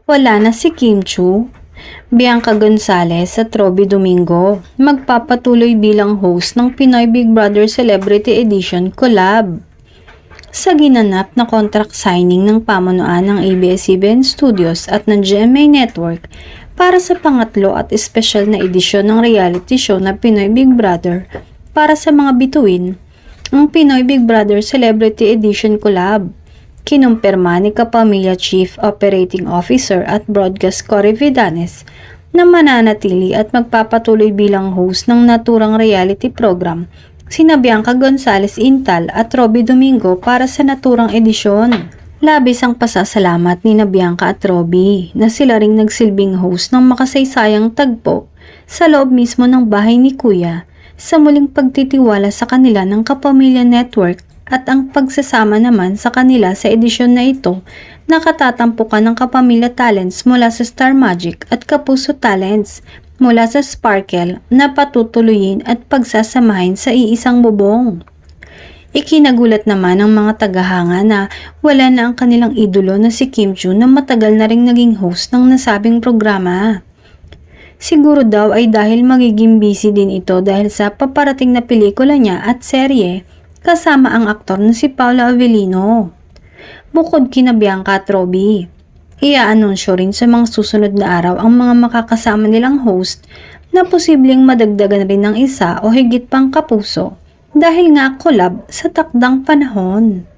Wala na si Kim Chu, Bianca Gonzalez at Robbie Domingo magpapatuloy bilang host ng Pinoy Big Brother Celebrity Edition Collab. Sa ginanap na contract signing ng pamunuan ng ABS-CBN Studios at ng GMA Network para sa pangatlo at espesyal na edisyon ng reality show na Pinoy Big Brother para sa mga bituin, ang Pinoy Big Brother Celebrity Edition Collab. Kinumpirma ni Kapamilya Chief Operating Officer at Broadcast Cory Vidanes na mananatili at magpapatuloy bilang host ng naturang reality program sina Bianca Gonzalez Intal at Robbie Domingo para sa naturang edisyon. Labis ang pasasalamat ni Bianca at Robbie na sila ring nagsilbing host ng makasaysayang tagpo sa loob mismo ng bahay ni Kuya sa muling pagtitiwala sa kanila ng Kapamilya Network at ang pagsasama naman sa kanila sa edisyon na ito na katatampukan ng Kapamilya Talents mula sa Star Magic at Kapuso Talents mula sa Sparkle na patutuloyin at pagsasamahin sa iisang bubong. Ikinagulat naman ng mga tagahanga na wala na ang kanilang idolo na si Kim Chu na matagal na ring naging host ng nasabing programa. Siguro daw ay dahil magiging busy din ito dahil sa paparating na pelikula niya at serye kasama ang aktor na si Paolo Avellino. Bukod kina Bianca at Robbie, i-aanunsyo rin sa mga susunod na araw ang mga makakasama nilang host na posibleng madagdagan rin ng isa o higit pang kapuso dahil nga collab sa takdang panahon.